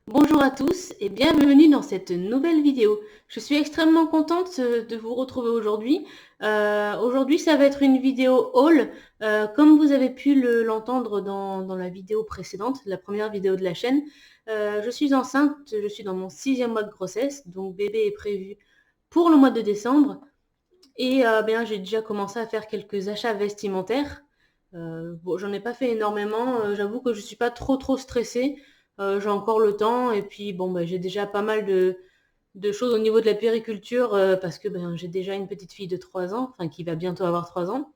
Bonjour à tous et bienvenue dans cette nouvelle vidéo. Je suis extrêmement contente de vous retrouver aujourd'hui. Aujourd'hui, ça va être une vidéo haul. Comme vous avez pu l'entendre dans la vidéo précédente, la première vidéo de la chaîne. Je suis enceinte, je suis dans mon 6e mois de grossesse, donc bébé est prévu pour le mois de décembre. Et bien, j'ai déjà commencé à faire quelques achats vestimentaires. Bon, j'en ai pas fait énormément. J'avoue que je suis pas trop stressée. J'ai encore le temps. Et puis, bon, bah, j'ai déjà pas mal de choses au niveau de la périculture parce que ben, j'ai déjà une petite fille de 3 ans, enfin qui va bientôt avoir 3 ans.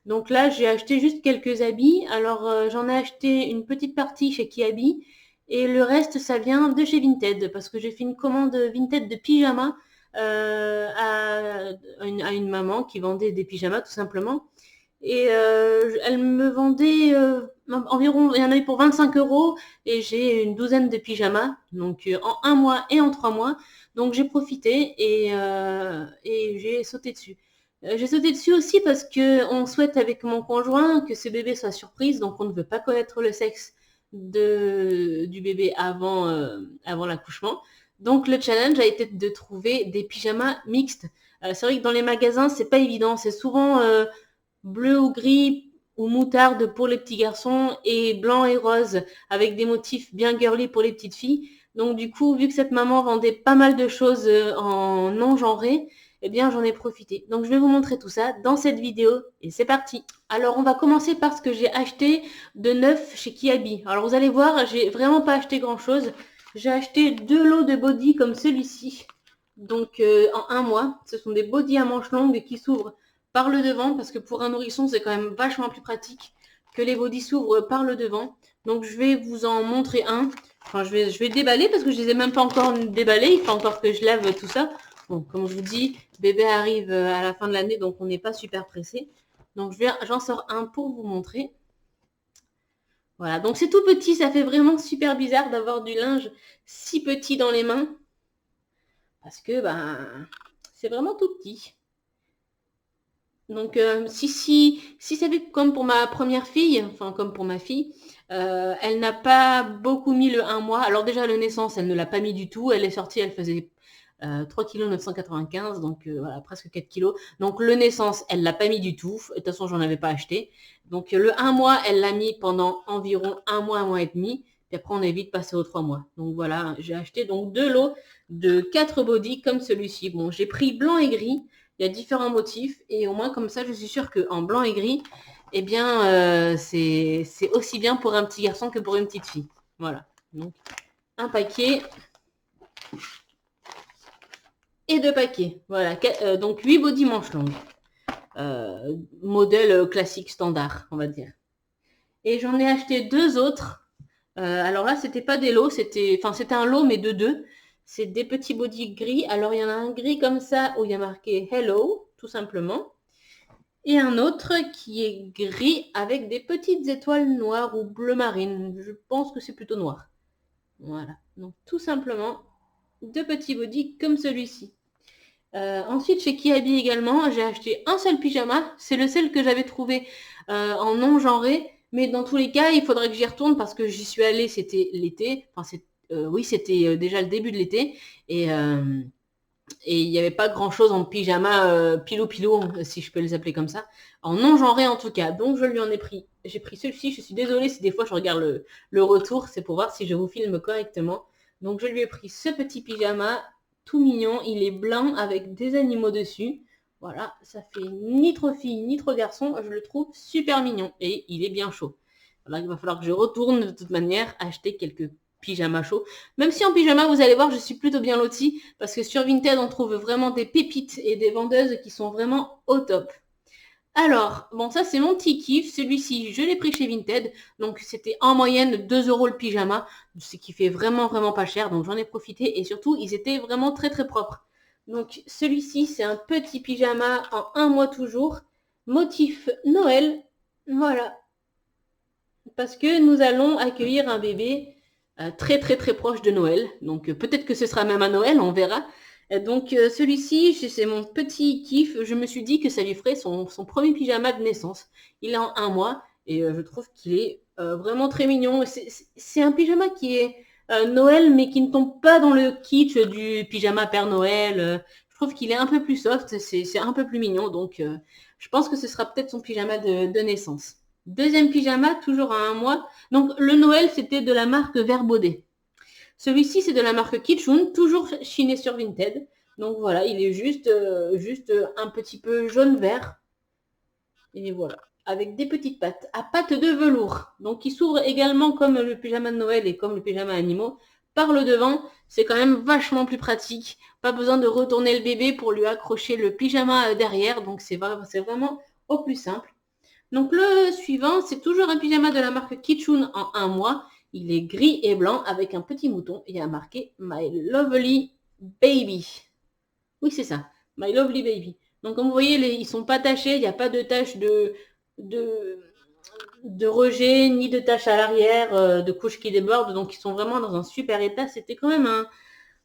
Donc là, j'ai acheté juste quelques habits. Alors, j'en ai acheté une petite partie chez Kiabi et le reste, ça vient de chez Vinted parce que j'ai fait une commande Vinted de pyjamas à une maman qui vendait des pyjamas tout simplement. Et elle me vendait environ, il y en avait pour 25 euros et j'ai une douzaine de pyjamas, donc en un mois et en 3 mois. Donc j'ai profité et j'ai sauté dessus. J'ai sauté dessus aussi parce que on souhaite avec mon conjoint que ce bébé soit surprise, donc on ne veut pas connaître le sexe du bébé avant l'accouchement. Donc le challenge a été de trouver des pyjamas mixtes. C'est vrai que dans les magasins, c'est pas évident, c'est souvent bleu ou gris ou moutarde pour les petits garçons et blanc et rose avec des motifs bien girly pour les petites filles. Donc du coup, vu que cette maman vendait pas mal de choses en non genré, eh bien j'en ai profité. Donc je vais vous montrer tout ça dans cette vidéo et c'est parti. Alors on va commencer par ce que j'ai acheté de neuf chez Kiabi. Alors vous allez voir, j'ai vraiment pas acheté grand chose. J'ai acheté 2 lots de body comme celui-ci. Donc en un mois, ce sont des bodys à manches longues qui s'ouvrent par le devant, parce que pour un nourrisson, c'est quand même vachement plus pratique que les bodys s'ouvrent par le devant. Donc je vais vous en montrer un. Enfin, je vais déballer parce que je les ai même pas encore déballés. Il faut encore que je lave tout ça. Bon, comme je vous dis, bébé arrive à la fin de l'année, donc on n'est pas super pressé. Donc j'en sors un pour vous montrer. Voilà, donc c'est tout petit, ça fait vraiment super bizarre d'avoir du linge si petit dans les mains. Parce que ben, c'est vraiment tout petit. Donc, si ça fait comme pour ma première fille, enfin comme pour ma fille, elle n'a pas beaucoup mis le un mois. Alors déjà, le naissance, elle ne l'a pas mis du tout. Elle est sortie, elle faisait 3 kg 995, donc voilà, presque 4 kilos. Donc le naissance, elle l'a pas mis du tout. De toute façon, j'en avais pas acheté. Donc le un mois, elle l'a mis pendant environ un mois et demi. Puis après, on est vite passé aux 3 mois. Donc voilà, j'ai acheté donc 2 lots de 4 body comme celui-ci. Bon, j'ai pris blanc et gris. Il y a différents motifs et au moins comme ça, je suis sûre qu'en blanc et gris, eh bien, c'est aussi bien pour un petit garçon que pour une petite fille. Voilà. Donc, un paquet et 2 paquets. Voilà. Donc, 8 body manches longues. Modèle classique standard, on va dire. Et j'en ai acheté 2 autres. Alors là, c'était pas des lots, c'était un lot, mais de 2. C'est des petits body gris. Alors, il y en a un gris comme ça où il y a marqué Hello, tout simplement. Et un autre qui est gris avec des petites étoiles noires ou bleu marine. Je pense que c'est plutôt noir. Voilà. Donc tout simplement 2 petits bodys comme celui-ci. Ensuite chez Kiabi également, j'ai acheté un seul pyjama. C'est le seul que j'avais trouvé en non genré. Mais dans tous les cas, il faudrait que j'y retourne parce que j'y suis allée, c'était l'été. Enfin, oui, c'était déjà le début de l'été. Et il n'y avait pas grand chose en pyjama pilou, si je peux les appeler comme ça. En non genré en tout cas. Donc je lui en ai pris. J'ai pris celui-ci. Je suis désolée si des fois je regarde le retour. C'est pour voir si je vous filme correctement. Donc je lui ai pris ce petit pyjama tout mignon. Il est blanc avec des animaux dessus. Voilà, ça fait ni trop fille ni trop garçon. Je le trouve super mignon. Et il est bien chaud. Voilà, il va falloir que je retourne de toute manière acheter quelques pyjama chaud. Même si en pyjama, vous allez voir, je suis plutôt bien lotie parce que sur Vinted, on trouve vraiment des pépites et des vendeuses qui sont vraiment au top. Alors, bon, ça c'est mon petit kiff. Celui-ci, je l'ai pris chez Vinted. Donc, c'était en moyenne 2 euros le pyjama, ce qui fait vraiment pas cher. Donc, j'en ai profité et surtout, ils étaient vraiment très propres. Donc, celui-ci, c'est un petit pyjama en un mois toujours. Motif Noël. Voilà. Parce que nous allons accueillir un bébé très proche de Noël. Donc peut-être que ce sera même à Noël, on verra. Donc celui-ci, c'est mon petit kiff. Je me suis dit que ça lui ferait son premier pyjama de naissance. Il a en un mois et je trouve qu'il est vraiment très mignon. C'est un pyjama qui est Noël, mais qui ne tombe pas dans le kitsch du pyjama Père Noël. Je trouve qu'il est un peu plus soft, c'est un peu plus mignon, donc je pense que ce sera peut-être son pyjama de naissance. Deuxième pyjama, toujours à 1 mois. Donc le Noël, c'était de la marque Verbaudet. Celui-ci, c'est de la marque Kitschun, toujours chiné sur Vinted. Donc voilà, il est juste un petit peu jaune-vert. Et voilà, avec des petites pattes, à pattes de velours. Donc il s'ouvre également comme le pyjama de Noël et comme le pyjama animaux. Par le devant, c'est quand même vachement plus pratique. Pas besoin de retourner le bébé pour lui accrocher le pyjama derrière. Donc c'est vraiment au plus simple. Donc le suivant, c'est toujours un pyjama de la marque Kitschun en 1 mois. Il est gris et blanc avec un petit mouton et il y a marqué My Lovely Baby. Oui, c'est ça, My Lovely Baby. Donc comme vous voyez, ils ne sont pas tachés, il n'y a pas de tache de rejet, ni de tache à l'arrière, de couches qui débordent. Donc ils sont vraiment dans un super état. C'était quand même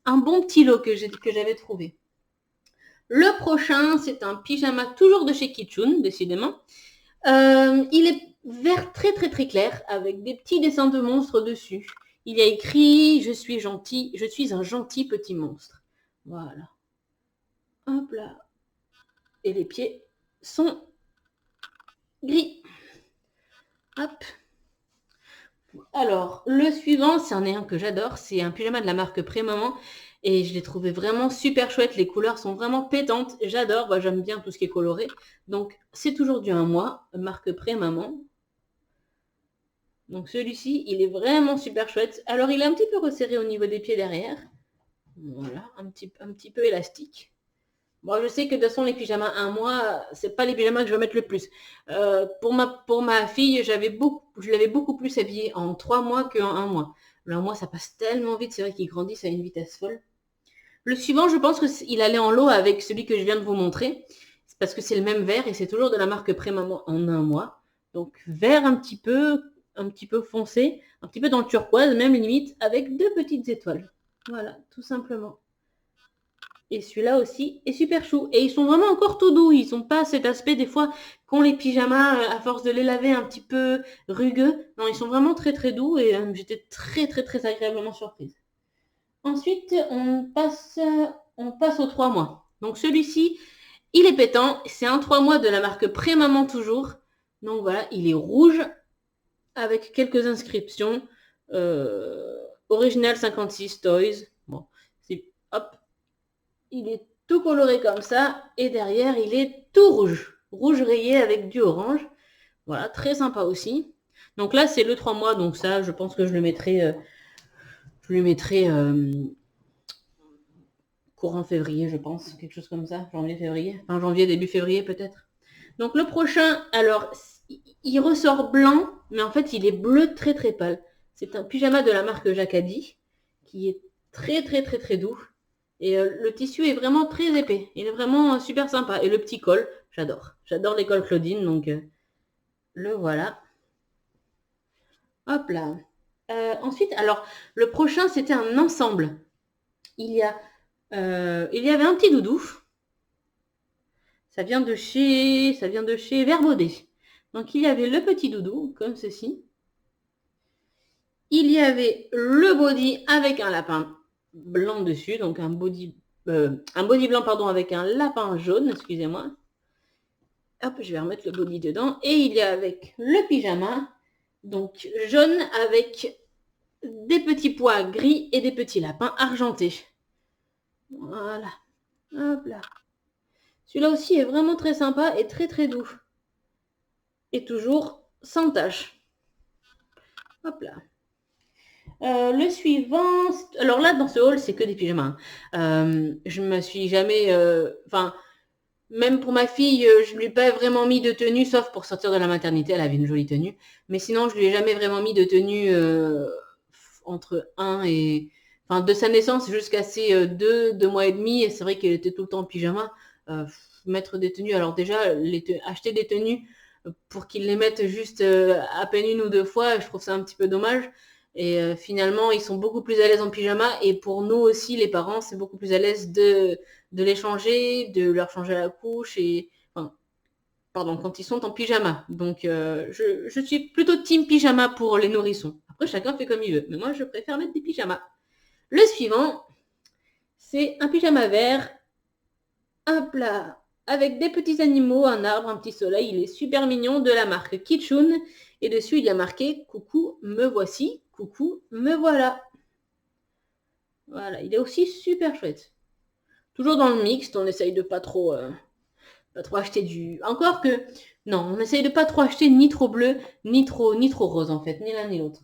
un bon petit lot que j'avais trouvé. Le prochain, c'est un pyjama toujours de chez Kitschun, décidément. Il est vert très très très clair avec des petits dessins de monstres dessus. Il y a écrit « Je suis gentil, je suis un gentil petit monstre ». Voilà. Hop là. Et les pieds sont gris. Hop. Alors, le suivant, c'en est un que j'adore. C'est un pyjama de la marque Prémaman. Et je l'ai trouvé vraiment super chouette. Les couleurs sont vraiment pétantes. J'adore. Bah, j'aime bien tout ce qui est coloré. Donc, c'est toujours du 1 mois. Marque Prémaman. Donc, celui-ci, il est vraiment super chouette. Alors, il est un petit peu resserré au niveau des pieds derrière. Voilà, un petit peu élastique. Bon, je sais que de toute façon, les pyjamas 1 mois, c'est pas les pyjamas que je vais mettre le plus. Pour ma fille, je l'avais beaucoup plus habillée en 3 mois qu'en 1 mois. Le 1 mois, ça passe tellement vite, c'est vrai qu'ils grandissent à une vitesse folle. Le suivant, je pense qu'il allait en lot avec celui que je viens de vous montrer. C'est parce que c'est le même vert et c'est toujours de la marque Prémaman en 1 mois. Donc vert un petit peu foncé, un petit peu dans le turquoise, même limite, avec 2 petites étoiles. Voilà, tout simplement. Et celui-là aussi est super chou. Et ils sont vraiment encore tout doux. Ils n'ont pas cet aspect des fois qu'ont les pyjamas à force de les laver un petit peu rugueux. Non, ils sont vraiment très très doux et j'étais très très très agréablement surprise. Ensuite, on passe aux 3 mois. Donc celui-ci, il est pétant. C'est un 3 mois de la marque Prémaman toujours. Donc voilà, il est rouge avec quelques inscriptions. Original 56 Toys. Bon, c'est hop. Il est tout coloré comme ça. Et derrière, il est tout rouge. Rouge rayé avec du orange. Voilà, très sympa aussi. Donc là, c'est le 3 mois. Donc ça, je pense que je le mettrai... courant février, je pense, quelque chose comme ça, janvier-février, enfin janvier, début février peut-être. Donc le prochain, alors, il ressort blanc, mais en fait, il est bleu très très pâle. C'est un pyjama de la marque Jacadi, qui est très très très très doux. Et le tissu est vraiment très épais. Il est vraiment super sympa. Et le petit col, j'adore. J'adore les cols Claudine, donc le voilà. Hop là. Ensuite, alors, le prochain, c'était un ensemble. Il y avait un petit doudou. Ça vient de chez Verbaudet. Donc il y avait le petit doudou, comme ceci. Il y avait le body avec un lapin blanc dessus, donc un body blanc pardon avec un lapin jaune, excusez-moi. Hop, je vais remettre le body dedans. Et il y a avec le pyjama, donc jaune avec des petits pois gris et des petits lapins argentés. Voilà. Hop là. Celui-là aussi est vraiment très sympa et très très doux. Et toujours sans tache. Hop là. Le suivant, alors là dans ce haul c'est que des pyjamas. Je me suis jamais, même pour ma fille, je lui ai pas vraiment mis de tenue, sauf pour sortir de la maternité, elle avait une jolie tenue. Mais sinon je lui ai jamais vraiment mis de tenue entre de sa naissance jusqu'à ses 2 mois et demi. Et c'est vrai qu'elle était tout le temps en pyjama. Mettre des tenues, alors déjà acheter des tenues pour qu'ils les mettent juste à peine 1 ou 2 fois, je trouve ça un petit peu dommage. Et finalement, ils sont beaucoup plus à l'aise en pyjama. Et pour nous aussi, les parents, c'est beaucoup plus à l'aise de les changer, de leur changer la couche. Quand ils sont en pyjama. Donc, je suis plutôt team pyjama pour les nourrissons. Après, chacun fait comme il veut. Mais moi, je préfère mettre des pyjamas. Le suivant, c'est un pyjama vert. Hop là, avec des petits animaux, un arbre, un petit soleil. Il est super mignon, de la marque Kitschun. Et dessus, il y a marqué « Coucou, me voici. Coucou, me voilà ». Voilà, il est aussi super chouette. Toujours dans le mixte, on essaye de pas trop acheter du... Encore que, non, on essaye de pas trop acheter ni trop bleu, ni trop rose en fait, ni l'un ni l'autre.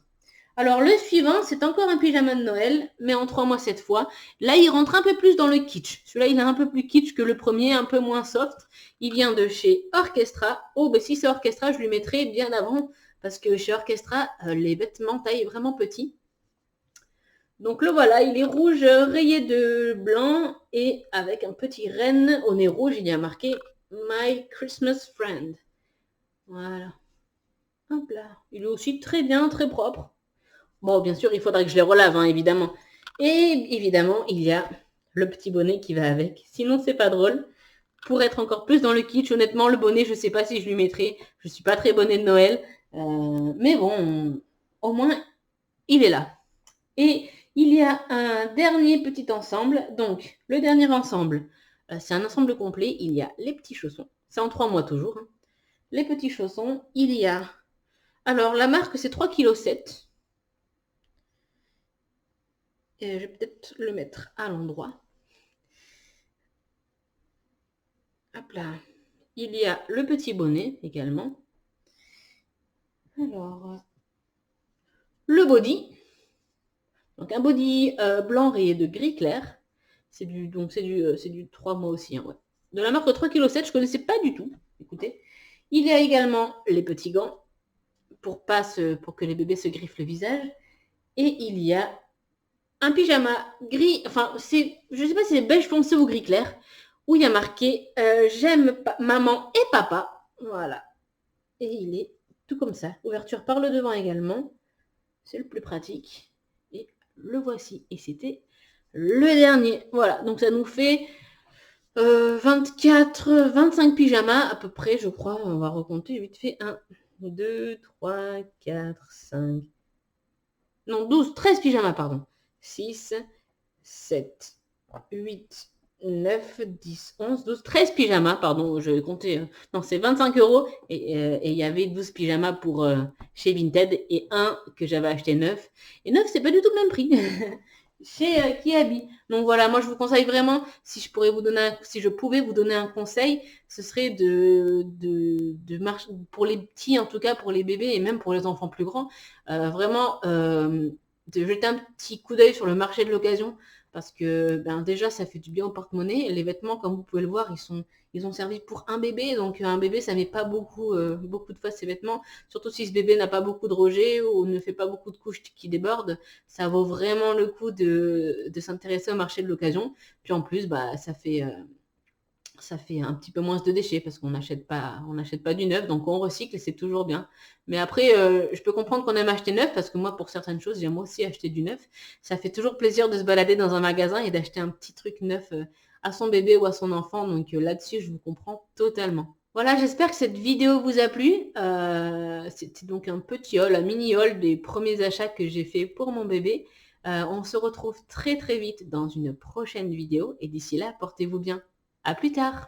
Alors le suivant, c'est encore un pyjama de Noël, mais en 3 mois cette fois. Là, il rentre un peu plus dans le kitsch. Celui-là, il est un peu plus kitsch que le premier, un peu moins soft. Il vient de chez Orchestra. Oh, ben si c'est Orchestra, je lui mettrai bien avant, parce que chez Orchestra, les vêtements taillent vraiment petit. Donc le voilà, il est rouge rayé de blanc et avec un petit renne au nez rouge, il y a marqué My Christmas Friend. Voilà. Hop là. Il est aussi très bien, très propre. Bon, bien sûr, il faudrait que je les relave, hein, évidemment. Et évidemment, il y a le petit bonnet qui va avec. Sinon, c'est pas drôle. Pour être encore plus dans le kitsch, honnêtement, le bonnet, je sais pas si je lui mettrai. Je suis pas très bonnet de Noël. Mais bon, au moins, il est là. Et il y a un dernier petit ensemble. Donc, le dernier ensemble, c'est un ensemble complet. Il y a les petits chaussons. C'est en 3 mois toujours. Hein. Les petits chaussons, il y a... Alors, la marque, c'est 3,7 kg. Et je vais peut-être le mettre à l'endroit. Hop là. Il y a le petit bonnet également. Alors, le body. Donc, un body blanc rayé de gris clair. C'est du 3 mois aussi. Hein, ouais. De la marque 3,7 kg, je ne connaissais pas du tout. Écoutez. Il y a également les petits gants pour que les bébés se griffent le visage. Et il y a un pyjama gris, enfin, je ne sais pas si c'est beige foncé ou gris clair, où il y a marqué j'aime maman et papa. Voilà. Et il est tout comme ça. Ouverture par le devant également. C'est le plus pratique. Et le voici. Et c'était le dernier. Voilà. Donc ça nous fait 25 pyjamas à peu près, je crois. On va recompter vite fait. 1, 2, 3, 4, 5. Non, 12, 13 pyjamas, pardon. 6, 7, 8, 9, 10, 11, 12, 13 pyjamas, pardon, je vais compter. Non, c'est 25 € et il y avait 12 pyjamas pour chez Vinted et un que j'avais acheté neuf. Et neuf, c'est pas du tout le même prix chez Kiabi. Donc voilà, moi je vous conseille vraiment, si je pouvais vous donner un conseil, ce serait de marcher, pour les petits en tout cas, pour les bébés et même pour les enfants plus grands, vraiment de jeter un petit coup d'œil sur le marché de l'occasion parce que déjà ça fait du bien au porte-monnaie. Les vêtements, comme vous pouvont le voir, ils ont servi pour un bébé, donc un bébé ça met pas beaucoup de fois ses vêtements, surtout si ce bébé n'a pas beaucoup de rejets ou ne fait pas beaucoup de couches qui débordent. Ça vaut vraiment le coup de s'intéresser au marché de l'occasion. Puis en plus, ça fait un petit peu moins de déchets parce qu'on n'achète pas du neuf, donc on recycle et c'est toujours bien. Mais après, je peux comprendre qu'on aime acheter neuf parce que moi, pour certaines choses, j'aime aussi acheter du neuf. Ça fait toujours plaisir de se balader dans un magasin et d'acheter un petit truc neuf à son bébé ou à son enfant. Donc là-dessus, je vous comprends totalement. Voilà, j'espère que cette vidéo vous a plu. C'était donc un petit haul, un mini haul des premiers achats que j'ai fait pour mon bébé. On se retrouve très très vite dans une prochaine vidéo et d'ici là, portez-vous bien. À plus tard!